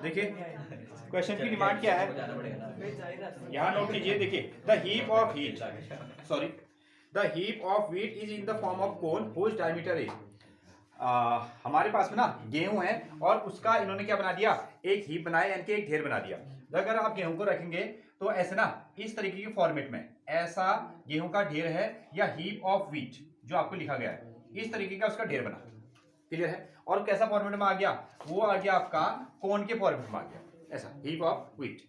देखिए क्वेश्चन की डिमांड क्या है, यहाँ नोट कीजिए। देखिए the heap of heat, sorry, the heap of wheat is in the form of cone whose diameter is. हमारे पास में ना गेहूं है और उसका इन्होंने क्या बना दिया, एक हीप बनाया, यानी कि एक ढेर बना दिया। अगर आप गेहूं को रखेंगे तो ऐसे ना इस तरीके के फॉर्मेट में, ऐसा गेहूं का ढेर है या हीप ऑफ व्हीट जो आपको लिखा गया है, इस तरीके का उसका ढेर बना। क्लियर है? और कैसा फॉर्मेट में आ गया, वो आ गया आपका कोन के फॉर्मेट में आ गया, ऐसा heap of wheat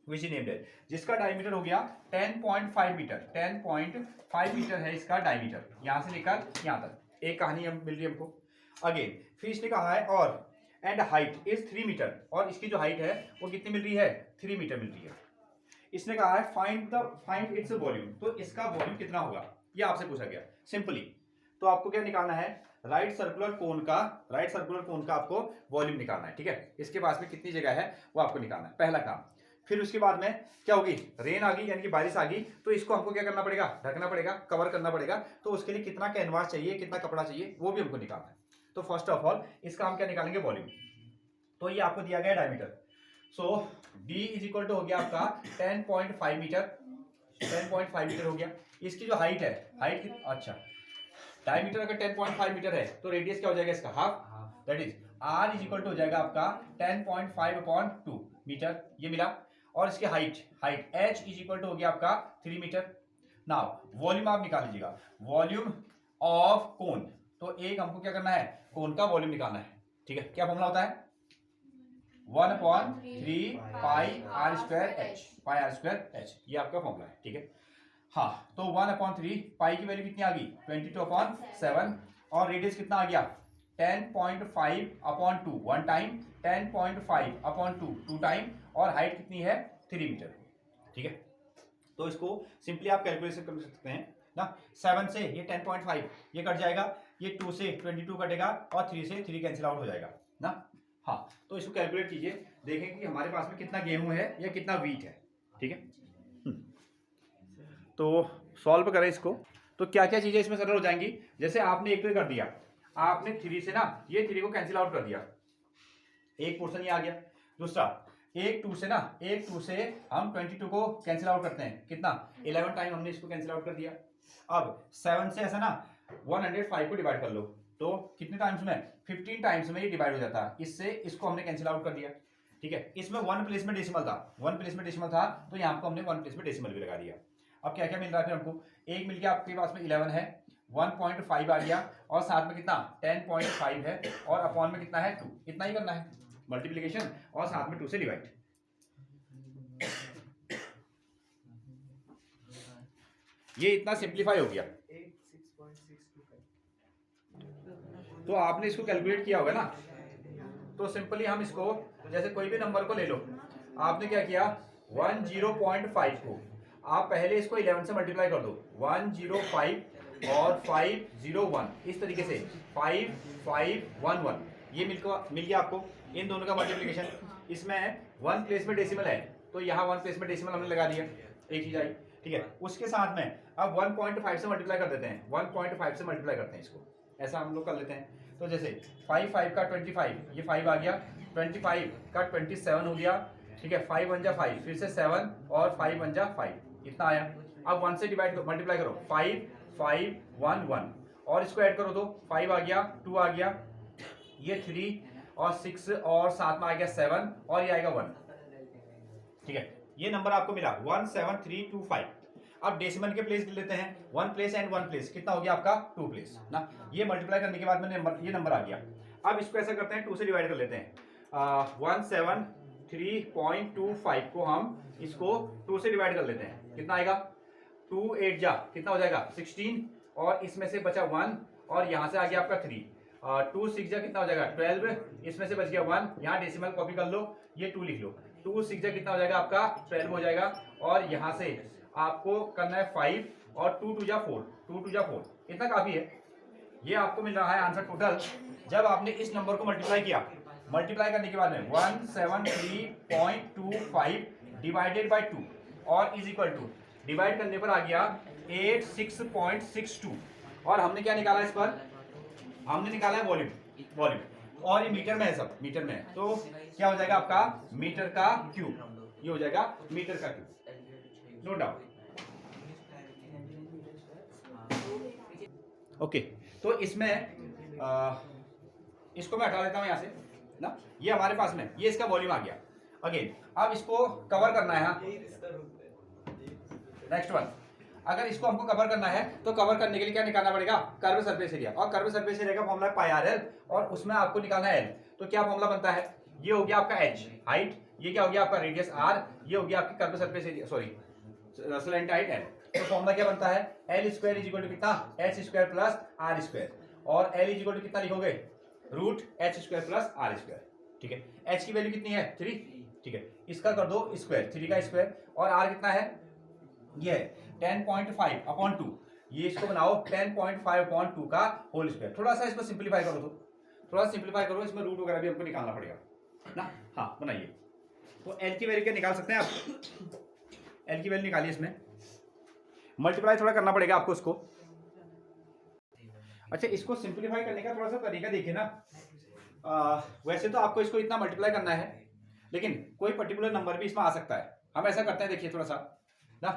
which named है, जिसका डायमीटर हो गया 10.5 मीटर। 10.5 मीटर है इसका डायमीटर, यहां से लेकर यहां तक। एक कहानी हम मिल रही है हमको। अगेन फिर इसने कहा है और एंड हाइट इज 3 मीटर, और इसकी जो हाइट है वो कितनी मिल रही है, 3 मीटर मिल रही है। इसने कहा है फाइंड इट्स वॉल्यूम, तो इसका वॉल्यूम कितना होगा, ये आपसे पूछा गया सिंपली। तो आपको क्या निकालना है, राइट सर्कुलर कोन का आपको वॉल्यूम निकालना है। ठीक है, इसके पास में कितनी जगह है वो आपको निकालना है, पहला काम। फिर उसके बाद में क्या होगी, रेन आ गई यानी कि बारिश आ गई, तो इसको हमको क्या करना पड़ेगा, ढकना पड़ेगा, कवर करना पड़ेगा। तो उसके लिए कितना कैनवास चाहिए, कितना कपड़ा चाहिए, वो भी हमको निकालना है। तो फर्स्ट ऑफ ऑल इसका हम क्या निकालेंगे, वॉल्यूम। तो ये आपको दिया गया diameter, so D is equal to हो गया आपका 10.5 मीटर। 10.5 मीटर हो गया। इसकी जो हाइट है, अच्छा डायमीटर अगर 10.5 मीटर है तो रेडियस क्या हो जाएगा इसका, half. That is R is equal to हो जाएगा आपका 10.5/2 मीटर, ये मिला। और इसकी height H is equal to हो गया आपका 3 मीटर। नाउ वॉल्यूम आप निकाल लीजिएगा, वॉल्यूम ऑफ कोन। तो एक हमको क्या करना है, कोन का वॉल्यूम निकालना है। ठीक है, क्या फॉर्मूला होता है, 1/3 पाई आर स्क्वायर एच, ये आपका फॉर्मूला है। ठीक है, हाँ, तो 1/3 पाई की वैल्यू कितनी आ गई, 22/7, और रेडियस कितना आ गया 10.5/2 वन टाइम, 10.5/2 टू टाइम, और हाइट कितनी है 3 मीटर। ठीक है, तो इसको सिंपली आप कैलकुलेशन कर सकते हैं ना। 7 से ये 10.5 ये कट जाएगा, ये 2 से 22 कटेगा, और 3 से 3 कैंसिल आउट हो जाएगा ना। हाँ, तो इसको कैलकुलेट कीजिए, देखें कि हमारे पास में कितना गेहूं है या कितना वीट है। ठीक है, तो सॉल्व करें इसको, तो क्या क्या चीजें इसमें सरल हो जाएंगी। जैसे आपने एक तो कर दिया, आपने 3 से ना ये 3 को कैंसिल आउट कर दिया, एक पोर्शन ये आ गया। दूसरा एक 2 से हम 22 को कैंसिल आउट करते हैं, कितना 11 टाइम हमने इसको कैंसिल आउट कर दिया। अब 7 से ऐसा ना 105 को डिवाइड कर लो, तो कितने टाइम्स में, 15 टाइम्स में ये डिवाइड हो जाता है। इससे इसको हमने कैंसिल आउट कर दिया। ठीक है, इसमें 1 प्लेस में डेसिमल था, तो यहाँ को हमने 1 प्लेस में डेसिमल भी लगा दिया। अब क्या क्या मिल रहा है फिर हमको, एक मिल गया आपके पास में 11 है, 1.5 आ गया, और साथ में कितना 10.5 है, और अपॉन में कितना है 2, इतना ही करना है मल्टीप्लिकेशन, और साथ में 2 से डिवाइड। ये इतना सिंप्लीफाई हो गया। तो आपने इसको कैलकुलेट किया होगा ना, तो सिंपली हम इसको, जैसे कोई भी नंबर को ले लो, आपने क्या किया 10.5 को आप पहले इसको 11 से मल्टीप्लाई कर दो, 105 और 501, इस तरीके से 5511, ये मिल गया आपको इन दोनों का मल्टीप्लिकेशन। इसमें 1 प्लेस में डेसिमल है, तो यहाँ 1 प्लेस में डेसिमल हमने लगा दिया, एक चीज आई। ठीक है, उसके साथ में अब 1.5 से मल्टीप्लाई कर देते हैं, 1.5 से मल्टीप्लाई करते हैं इसको, ऐसा हम लोग कर लेते हैं। तो जैसे 5 का 25, ये 5 आ गया, 25 का 27 हो गया। ठीक है, 5 1 जा 5, फिर से 7, और 5 1 जा 5, इतना आया। अब 1 से डिवाइड मल्टीप्लाई करो, 5 5 1 1, और इसको ऐड करो तो 5 आ गया, 2 आ गया, ये 3 और 6, और साथ में आ गया 7, और ये आएगा 1। ठीक है, ये नंबर आपको मिला 17325। अब डेसिमल के प्लेस लेते हैं, 1 प्लेस एंड 1 प्लेस, कितना हो गया आपका 2 प्लेस ना। ये मल्टीप्लाई करने के बाद में ये नंबर आ गया। अब इसको ऐसा करते हैं, 2 से डिवाइड कर लेते हैं, 173.25 को हम इसको 2 से डिवाइड कर लेते हैं, कितना आएगा 2 8 जा कितना हो जाएगा 16, और इसमें से बचा 1, और यहाँ से आ गया आपका 3, 2 6 जा कितना हो जाएगा 12, इसमें से बच गया 1, यहाँ डेसिमल कॉपी कर लो, ये 2 लिख लो, 2 6 जा कितना हो जाएगा आपका 12 हो जाएगा, और यहाँ से आपको करना है 5, और 2 2 जा 4, 2 2 जा 4, इतना काफी है। ये आपको मिल रहा है आंसर टोटल, जब आपने इस नंबर को मल्टीप्लाई किया, मल्टीप्लाई करने के बाद में 173.25 डिवाइडेड बाई 2, और इज इक्वल टू, डिवाइड करने पर आ गया 86.62, और हमने क्या निकाला इस पर हमने निकाला है वॉल्यूम, वॉल्यूम, और ये मीटर में है, सब मीटर में है, तो क्या हो जाएगा आपका मीटर का क्यूब, ये हो जाएगा मीटर का क्यूब, नो डाउट। ओके, तो इसमें इसको मैं हटा देता हूं यहां से ना, ये हमारे पास में ये इसका वॉल्यूम आ गया। अगेन अब इसको कवर करना है, नेक्स्ट वन, अगर इसको हमको कवर करना है तो कवर करने के लिए क्या निकालना पड़ेगा, कर्व सरफेस एरिया, और कर्व सरफेस एरिया का फॉर्मूला है पाई आर एल, और उसमें आपको निकालना है एल। तो क्या फॉर्मूला बनता है, ये हो गया आपका एच हाइट, ये क्या हो गया आपका रेडियस आर, ये हो गया आपकी curve surface area, sorry slant height L. तो फॉर्मूला क्या बनता है, L square is equal to कितना, H square plus R square, और एल इज इक्वल टू कितना लिखोगे, root H square plus R square, ठीक है। एच की वैल्यू कितनी है 3, ठीक है, इसका कर दो स्क्वायर, 3 का स्क्वायर, और आर कितना है, ये है 10.5 अपॉन 2, ये इसको बनाओ 10.5 अपॉन 2 का होल स्क्वायर। थोड़ा सा इसको सिंपलीफाई करो, तो थोड़ा सिंपलीफाई करो, इसमें रूट वगैरह भी हमको निकालना पड़ेगा ना। हाँ बनाइए, तो एल की वैल्यू क्या निकाल सकते हैं आप, एल की वैल्यू निकालिए, इसमें मल्टीप्लाई थोड़ा करना पड़ेगा आपको इसको। अच्छा, इसको सिंपलीफाई करने का थोड़ा सा तरीका देखिए ना, वैसे तो आपको इसको इतना मल्टीप्लाई करना है, लेकिन कोई पर्टिकुलर नंबर भी इसमें आ सकता है। हम ऐसा करते हैं, देखिए थोड़ा सा ना,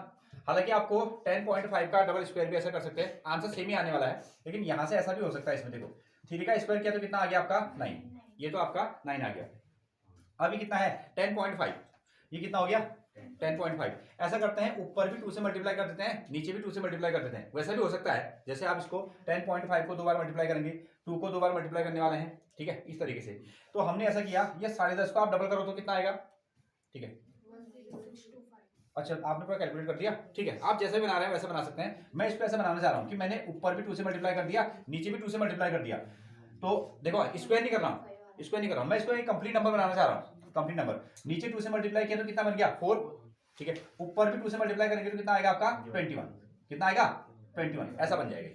हालांकि आपको 10.5 का डबल स्क्वायर भी ऐसा कर सकते हैं, आंसर सेम ही आने वाला है, लेकिन यहां से ऐसा भी हो सकता है। इसमें देखो 3 का स्क्वायर किया तो कितना आ गया आपका 9, ये तो आपका 9 आ गया। अभी कितना है 10.5, ये कितना हो गया 10.5। ऐसा करते हैं, ऊपर भी 2 से मल्टीप्लाई कर देते हैं, नीचे भी 2 से मल्टीप्लाई कर देते हैं। वैसा भी हो सकता है, जैसे आप इसको 10.5 को 2 बार मल्टीप्लाई करेंगे, 2 को 2 बार मल्टीप्लाई करने वाले हैं, ठीक है, इस तरीके से। तो हमने ऐसा किया, ये 10.5 को आप डबल करो तो कितना आएगा, ठीक है। अच्छा, आपने पूरा कैलकुलेट कर दिया, ठीक है, आप जैसे बना रहे हैं वैसे बना सकते हैं। मैं इसको ऐसे बनाना चाह रहा हूँ कि मैंने ऊपर भी 2 से मल्टीप्लाई कर दिया, नीचे भी 2 से मल्टीप्लाई कर दिया। तो देखो स्क्वायर नहीं कर रहा हूँ, स्क्वायर नहीं कर रहा हूँ, मैं इसको एक कंप्लीट नंबर बनाना चाह रहा हूँ, कंप्लीट नंबर। नीचे 2 से मल्टीप्लाई किया तो कितना बन गया 4, ठीक है। ऊपर भी 2 से मल्टीप्लाई करेंगे तो कितना आएगा आपका 21, कितना आएगा 21, ऐसा बन जाएगा।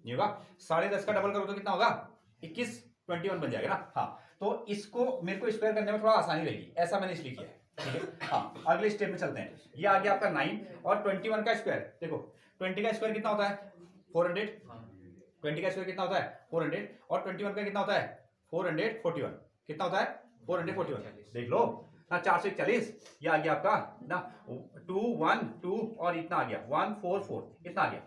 ये होगा 10.5 का डबल करो तो कितना होगा 21, 21 बन जाएगा ना। हाँ, तो इसको मेरे को स्क्वायर करने में थोड़ा आसानी रहेगी, ऐसा मैंने इसलिए किया है, ठीक है। हाँ, अगले स्टेप में चलते हैं। ये आ गया आपका 9, और 21 का स्क्वायर, देखो 20 का स्क्वायर कितना होता है 400, 20 का स्क्वायर कितना होता है 400, और 21 का कितना होता है 441, कितना होता है 441, देख लो ना, 441, ये आ गया आपका ना 212, और इतना आ गया 144, इतना आ गया,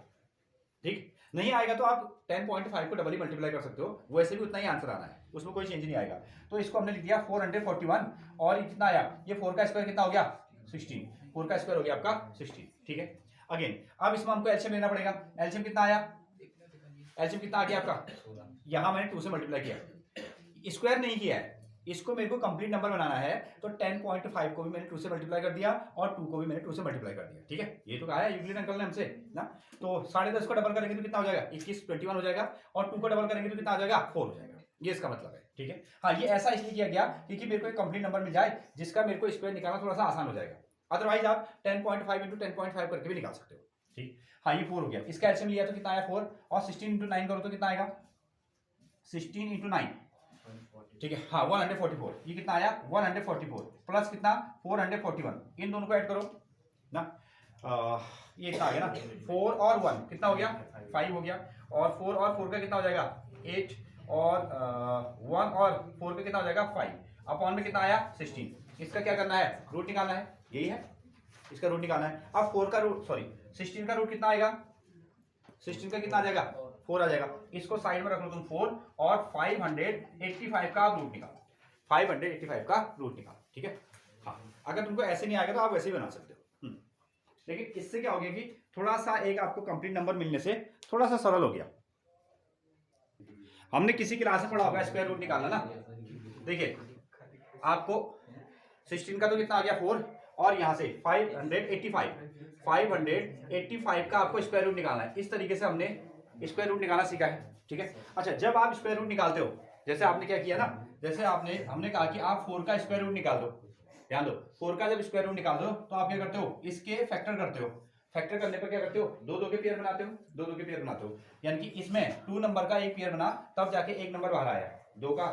ठीक। नहीं आएगा तो आप 10.5 को डबल ही मल्टीप्लाई कर सकते हो, वैसे भी उतना ही आंसर आना है, उसमें कोई चेंज नहीं आएगा। तो इसको हमने लिख दिया 441, और इतना आया, ये 4 का स्क्वायर कितना हो गया 16, 4 का स्क्वायर हो गया आपका 16, ठीक है। अगेन अब इसमें हमको एलसीएम लेना पड़ेगा, एलसीएम कितना आया, एलसीएम कितना आ गया आपका, यहां मैंने 2 से मल्टीप्लाई किया, स्क्वायर नहीं किया है, इसको मेरे को कंप्लीट नंबर बनाना है, तो 10.5 को भी मैंने 2 से मल्टीप्लाई कर दिया, और 2 को भी मैंने 2 से मल्टीप्लाई कर दिया, ठीक है। ये तो कहा है यूक्लिड अंकल ने हमसे ना। तो 10.5 को डबल करेंगे तो कितना हो जाएगा 21, 21 हो जाएगा, और 2 को डबल करेंगे तो कितना आ जाएगा 4 हो जाएगा, ये इसका मतलब है, ठीक है। हाँ, ये ऐसा इसलिए किया गया क्योंकि मेरे को एक कंप्लीट नंबर मिल जाए जिसका मेरे को स्क्वायर निकालना थोड़ा सा आसान हो जाएगा। अदरवाइज आप 10.5 इंटू 10.5 करके भी निकाल सकते हो, ठीक। हाँ, ये 4 हो गया, इसका एलसीएम लिया तो कितना आया 4, और 16 इंटू 9 करो तो कितना आएगा 16 इंटू 9, ठीक है। हाँ 144, ये कितना आया 144 प्लस कितना 441, इन दोनों को ऐड करो ना, ये कितना आ गया ना 4 और 1 कितना हो गया 5 हो गया, और 4 और 4 का कितना हो जाएगा 8, और 1 और 4 का कितना हो जाएगा 5, अपॉन में कितना आया 16। इसका क्या करना है रूट निकालना है, यही है, इसका रूट निकालना है। अब 4 का रूट, सॉरी 16 का रूट कितना आएगा, 16 का कितना आ जाएगा 4 आ जाएगा, इसको साइड में रख लो तुम 4, और 585 का आप रूट निकालो, 585 का रूट निकालो, ठीक है। हाँ, अगर तुमको ऐसे नहीं आएगा तो आप वैसे ही बना सकते हो, लेकिन इससे क्या हो गया कि थोड़ा सा एक आपको कंप्लीट नंबर मिलने से थोड़ा सा सरल हो गया। हमने किसी क्लास में पढ़ा होगा स्क्वायर रूट निकालना ना, देखिए आपको 16 का तो कितना आ गया 4, और यहां से 585 का आपको स्क्वायर रूट निकालना है। इस तरीके से हमने स्क्वायर रूट निकालना सीखा है, ठीक है। अच्छा, जब आप स्क्वायर रूट निकालते हो, जैसे आपने क्या किया ना, जैसे हमने कहा कि आप 4 का स्क्वायर रूट निकाल दो, ध्यान दो 4 का जब स्क्वायर रूट निकाल दो तो आप क्या करते हो, इसके फैक्टर करते हो, फैक्टर करने पर क्या करते हो 2 के पेयर बनाते हो, 2 के पेयर बनाते हो, यानी कि इसमें 2 नंबर का एक पेयर बना, तब जाके एक नंबर बाहर आया, 2 का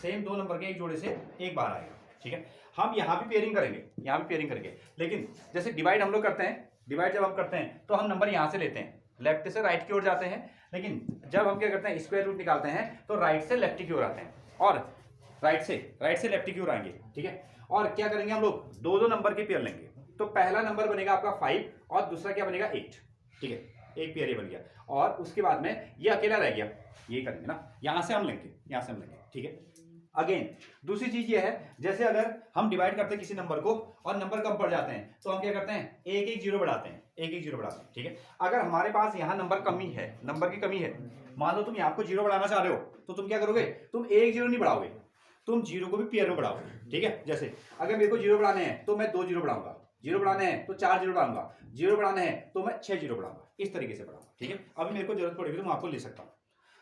सेम 2 नंबर के एक जोड़े से एक बाहर आएगा, ठीक है। हम यहाँ भी पेयरिंग करेंगे, यहाँ भी पेयरिंग करेंगे, लेकिन जैसे डिवाइड हम लोग करते हैं, डिवाइड जब हम करते हैं तो हम नंबर यहाँ से लेते हैं, लेफ्ट से राइट की ओर जाते हैं, लेकिन जब हम क्या करते हैं स्क्वायर रूट निकालते हैं तो राइट से लेफ्ट की ओर आते हैं और राइट से लेफ्ट की ओर आएंगे, ठीक है। और क्या करेंगे हम लोग, दो दो नंबर के पेयर लेंगे। तो पहला नंबर बनेगा आपका 5 और दूसरा क्या बनेगा 8, ठीक है, एक पेयर ये बन गया। और उसके बाद में ये अकेला रह गया, ये करेंगे ना, यहां से हम लेंगे, ठीक है। अगेन दूसरी चीज ये है, जैसे अगर हम डिवाइड करते हैं किसी नंबर को और नंबर कम पड़ जाते हैं तो हम क्या करते हैं, एक एक जीरो बढ़ाते हैं, ठीक है। अगर हमारे पास यहाँ नंबर की कमी है, मान लो तुम यहाँ को जीरो बढ़ाना चाह रहे हो, तो तुम क्या करोगे, तुम एक जीरो नहीं बढ़ाओगे, तुम जीरो को भी पेयर में बढ़ाओगे, ठीक है। जैसे अगर मेरे को जीरो बढ़ाने हैं तो मैं 2 जीरो बढ़ाऊंगा, जीरो बढ़ाने हैं तो 4 जीरो बढ़ाऊंगा, जीरो बढ़ाने हैं तो मैं 6 जीरो बढ़ाऊंगा, इस तरीके से बढ़ाऊंगा, ठीक है। अभी मेरे को जरूरत पड़ेगी तो मैं आपको ले सकता हूँ।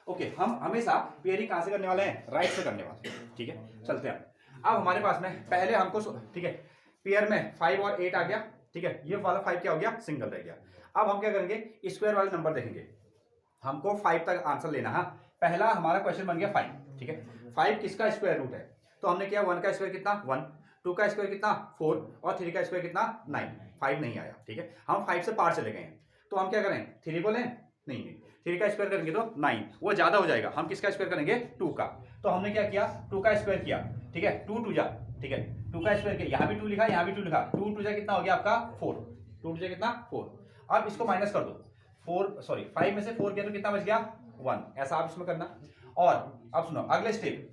ओके, हम हमेशा पेयरिंग कहां से करने वाले हैं, राइट से करने वाले हैं, ठीक है। चलते हैं अब हमारे पास में पहले हमको, ठीक है, पेयर में 5 और 8 आ गया, ठीक है। ये वाला 5 क्या हो गया, सिंगल रह गया। अब हम क्या करेंगे, स्क्वायर वाले नंबर देखेंगे, हमको 5 तक आंसर लेना है। पहला हमारा क्वेश्चन बन गया 5, ठीक है। 5 किसका स्क्वायर रूट है, तो हमने किया 1 का स्क्वायर कितना 1, 2 का स्क्वायर कितना 4 और 3 का स्क्वायर कितना 9, 5 नहीं आया, ठीक है। हम 5 से पार चले गए हैं, तो हम क्या करें, 3 को लें, नहीं 3 का स्क्वायर करेंगे तो 9, वो ज्यादा हो जाएगा, हम किसका स्क्वायर करेंगे 2 का। तो हमने क्या किया, 2 का स्क्वायर किया, ठीक है, 2 2 जा, ठीक है, 2 का स्क्वायर किया, यहाँ भी 2 लिखा, यहाँ भी 2 लिखा, 2 2 जा कितना हो गया आपका 4, 2 2 जा कितना 4। अब इसको माइनस कर दो, 5 में से 4 किया तो कितना बच गया 1, ऐसा आप इसमें करना। और अब सुनो अगले स्टेप,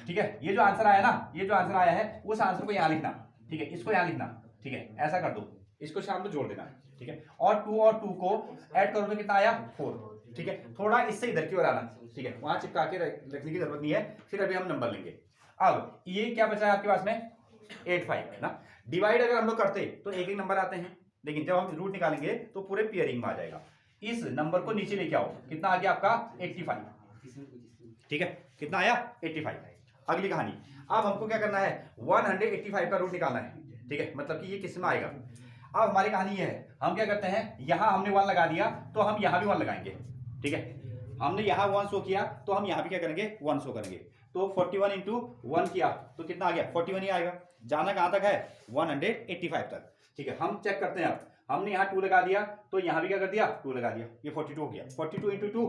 ठीक है, ये जो आंसर आया ना, ये जो आंसर आया है उस आंसर को यहाँ लिखना, ठीक है, इसको यहाँ लिखना, ठीक है, ऐसा कर दो, इसको शाम को जोड़ देना, ठीक है। और 2 को ऐड करो तो कितना आया 4, ठीक है। थोड़ा इससे इधर की ओर आना, ठीक है, वहां चिपका के रखने की जरूरत नहीं है, फिर अभी हम नंबर लेंगे। अब ये क्या बचा है आपके पास में 8 5 है ना। डिवाइड अगर हम लोग करते तो एक एक नंबर आते हैं, लेकिन जब हम रूट निकालेंगे तो पूरे पेयरिंग में आ जाएगा। इस नंबर को नीचे लेके आओ, कितना आ गया आपका 85, ठीक है, कितना आया 85। अगली कहानी, अब हमको क्या करना है 185 का रूट निकालना है, ठीक है, मतलब कि ये किस में आएगा। अब हमारी कहानी ये है, हम क्या करते हैं, यहां हमने 1 लगा दिया तो हम यहां भी 1 लगाएंगे, ठीक है। हमने यहां 1 शो किया तो हम यहां भी क्या करेंगे 1 शो करेंगे। तो 41 इंटू 1 किया तो कितना आ गया 41 ही आएगा। जाना कहां तक है 185 तक, ठीक है। हम चेक करते हैं, अब हमने यहाँ 2 लगा दिया तो यहाँ भी क्या कर दिया 2 लगा दिया, ये 42 हो गया, 42 इंटू 2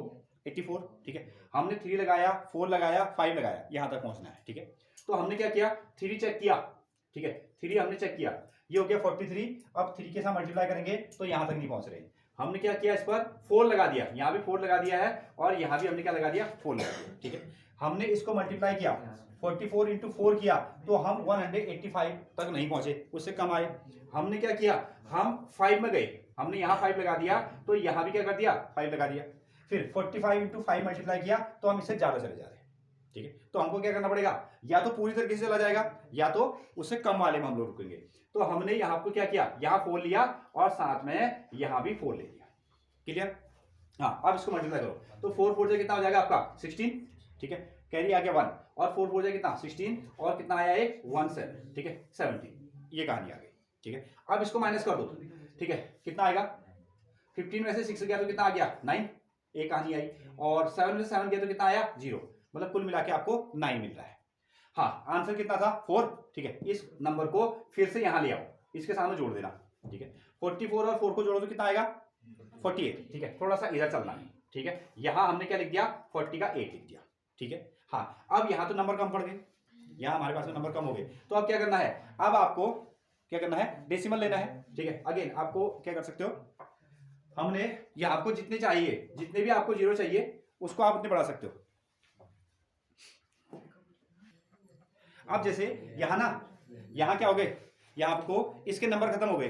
84, ठीक है। हमने 3 लगाया, 4 लगाया, 5 लगाया, यहाँ तक पहुंचना है, ठीक है। तो हमने क्या किया 3 चेक किया, ठीक है, 3 हमने चेक किया, ये हो गया 43। अब 3 के साथ मल्टीप्लाई करेंगे तो यहाँ तक नहीं पहुंच रहे। हमने क्या किया, इस पर 4 लगा दिया, यहाँ भी 4 लगा दिया है और यहाँ भी हमने क्या लगा दिया 4 लगा दिया, ठीक है। हमने इसको मल्टीप्लाई किया, 44 इंटू 4 किया तो हम 185 तक नहीं पहुंचे, उससे कम आए। हमने क्या किया, हम 5 में गए, हमने यहाँ 5 लगा दिया तो यहाँ भी क्या कर दिया 5 लगा दिया। फिर 45 इंटू 5 मल्टीप्लाई किया तो हम इससे ज्यादा चले जा रहे हैं, ठीक है। तो हमको क्या करना पड़ेगा, या तो पूरी तरीके से चला जाएगा या तो उससे कम वाले में हम लोग रुकेंगे। तो हमने यहाँ को क्या किया, यहाँ 4 लिया और साथ में यहाँ भी 4 ले लिया, क्लियर। हाँ, अब इसको मल्टीप्लाई करो तो 4 4 से कितना हो जाएगा आपका 16, ठीक है, कैरी आ गया 1 और 4 4 से कितना 16 और कितना आया एक 1 7, ठीक है 17, ये कहानी आ गई, ठीक है। अब इसको माइनस कर दो, ठीक है, कितना आएगा 15 में से 6 गया तो कितना आ गया 9, एक कहानी आई, और 7 में से 7 गया तो कितना आया 0, मतलब कुल मिला के आपको 9 मिल रहा है। हाँ, आंसर कितना था 4, ठीक है। इस नंबर को फिर से यहाँ ले आओ, इसके सामने जोड़ देना, ठीक है। 44 और 4 को जोड़ो तो कितना आएगा 48, ठीक है। थोड़ा सा इधर चलना है, ठीक है। यहाँ हमने क्या लिख दिया 40 का 8 लिख दिया, ठीक है। हाँ, अब यहाँ तो नंबर कम पड़ गए, यहाँ हमारे पास में नंबर कम हो गए, तो अब क्या करना है, अब आपको क्या करना है डेसिमल लेना है, ठीक है। अगेन आपको क्या कर सकते हो, हमने यहाँ आपको जितने चाहिए, जितने भी आपको 0 चाहिए उसको आप उतने बढ़ा सकते हो। अब जैसे यहाँ ना, यहाँ क्या हो गए, यहाँ आपको इसके नंबर खत्म हो गए,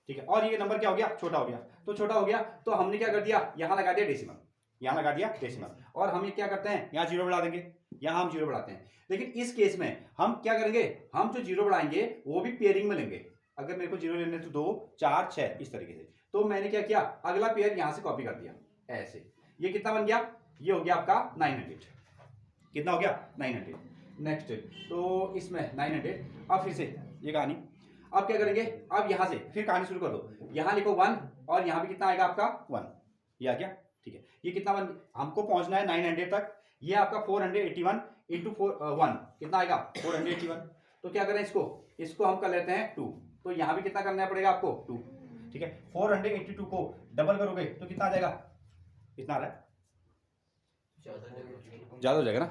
ठीक है, और ये नंबर क्या हो गया छोटा हो गया, तो छोटा हो गया तो हमने क्या कर दिया यहाँ लगा दिया डेसिमल, यहाँ लगा दिया डेसिमल, और हम ये क्या करते हैं यहाँ 0 बढ़ा देंगे, यहाँ हम 0 बढ़ाते हैं। लेकिन इस केस में हम क्या करेंगे, हम जो 0 बढ़ाएंगे वो भी पेयरिंग में लेंगे। अगर मेरे को 0 लेने तो 2 4 6 इस तरीके से, तो मैंने क्या किया अगला पेयर यहाँ से कॉपी कर दिया ऐसे। ये कितना बन गया, ये हो गया आपका 900, कितना हो गया 900। नेक्स्ट तो इसमें 900, अब फिर से ये कहानी, अब क्या करेंगे, अब यहाँ से फिर कहानी शुरू कर दो, यहाँ लिखो 1 और यहाँ भी कितना आएगा आपका 1, ये आ गया, ठीक है। ये कितना बन, हमको पहुंचना है 900 तक, ये आपका 481 इंटू 1 कितना आएगा 481। तो क्या करें, इसको हम कर लेते हैं 2, तो यहाँ भी कितना करना पड़ेगा आपको 2, ठीक है। 482 को डबल करोगे तो कितना आ जाएगा, इतना आ रहा है, ज़्यादा हो जाएगा ना,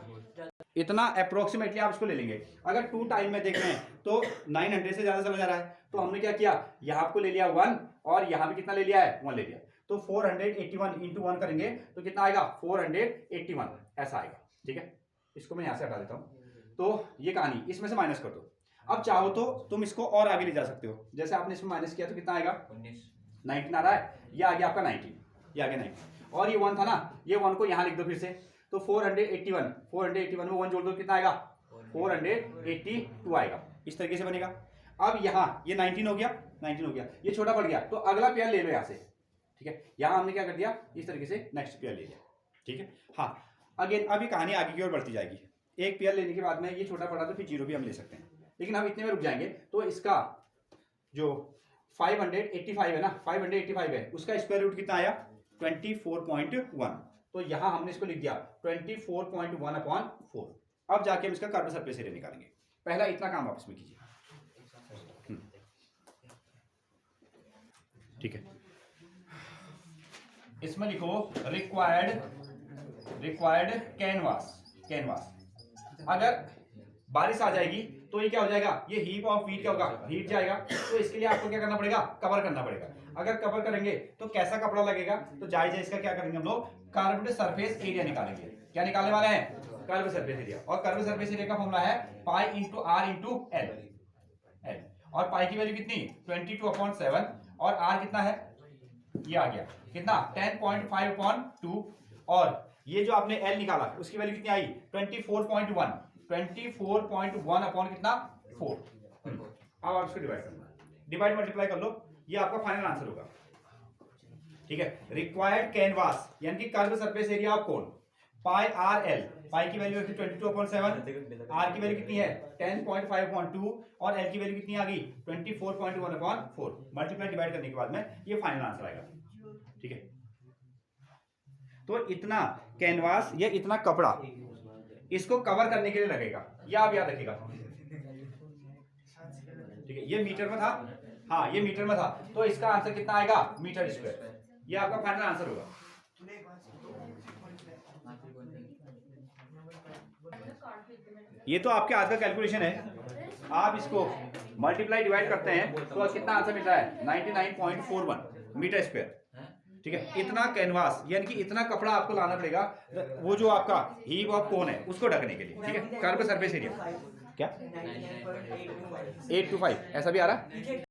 इतना अप्रोक्सीमेटली आप इसको ले लेंगे। अगर 2 टाइम में देख रहे हैं तो 900 से ज़्यादा चला जा रहा है, तो हमने क्या किया, यहाँ आपको ले लिया 1 और यहाँ भी कितना ले लिया है, 1 ले लिया। तो 481 इंटू 1 करेंगे तो कितना आएगा, 481 ऐसा आएगा। ठीक है, इसको मैं यहाँ से हटा देता हूँ। तो ये कहानी, इसमें से माइनस कर दो। अब चाहो तो तुम इसको और आगे ले जा सकते हो, जैसे आपने इसमें माइनस किया तो कितना आएगा, 19 आ रहा है, ये आ गया आपका 19, ये आ गया 19 और ये 1 था ना, ये 1 को यहाँ लिख दो फिर से। तो 481 में 1 जोड़ दो, कितना आएगा, 482 आएगा। इस तरीके से बनेगा। अब यहाँ ये 19 हो गया, 19 हो गया, ये छोटा पड़ गया, तो अगला पेयर ले लो यहाँ से। ठीक है, यहाँ हमने क्या कर दिया, इस तरीके से नेक्स्ट पेयर ले लिया। ठीक है, हाँ अगेन अभी कहानी आगे की ओर बढ़ती जाएगी। एक पेयर लेने के बाद में ये छोटा पड़ा तो फिर 0 भी हम ले सकते हैं, लेकिन हम इतने में रुक जाएंगे। तो इसका जो 585 है ना, 585 है, उसका स्क्वायर रूट कितना आया, 24.1। तो यहां हमने इसको लिख दिया 24.1/4। अब जाके हम इसका कर्व सरफेस एरिया निकालेंगे। पहला इतना काम आप इसमें कीजिए। ठीक है, इसमें लिखो रिक्वायर्ड कैनवास। अगर बारिश आ जाएगी तो ये क्या हो जाएगा, ये हीप ऑफ व्हीट क्या होगा, हीट जाएगा। तो इसके लिए आपको क्या करना पड़ेगा, कवर करना पड़ेगा। अगर कवर करेंगे तो कैसा कपड़ा लगेगा, तो जायज इसका क्या करेंगे हम लोग, कर्व्ड सरफेस एरिया निकालेंगे। क्या निकालने वाले हैं, कर्व सरफेस एरिया। और कर्व सरफेस एरिया का फॉर्मूला है pi into R into L. और पाई की वैल्यू कितनी, 22/7 और आर कितना है, ये आ गया कितना, 10.5/2। और ये जो आपने एल निकाला उसकी वैल्यू कितनी आई, 24.1 अपॉन कितना, 4। अब आप इसको डिवाइड करना, डिवाइड मल्टीप्लाई कर लो, ये आपका फाइनल आंसर होगा। ठीक है, रिक्वायर्ड कैनवास यानी कि curve surface area of cone, pi R L. Pi की वैल्यू 22/7, आर की वैल्यू कितनी है 10.5/2 और एल की वैल्यू कितनी आ गई 24.1/4। मल्टीप्लाई डिवाइड करने के बाद में ये फाइनल आंसर आएगा। ठीक है, तो इतना कैनवास या इतना कपड़ा इसको कवर करने के लिए लगेगा, ये आप याद रखिएगा। ठीक है, ये मीटर में था, हाँ ये मीटर में था, तो इसका आंसर कितना आएगा, मीटर स्क्वायर। ये आपका फाइनल आंसर होगा। ये तो आपके हाथ का कैलकुलेशन है, आप इसको मल्टीप्लाई डिवाइड करते हैं तो कितना आंसर मिलता है 99.41 मीटर स्क्वायर। ठीक है, इतना कैनवास यानी कि इतना कपड़ा आपको लाना पड़ेगा, वो जो आपका हीप ऑफ कोन है उसको ढकने के लिए। ठीक है, कर्व सरफेस एरिया क्या 825 ऐसा भी आ रहा है।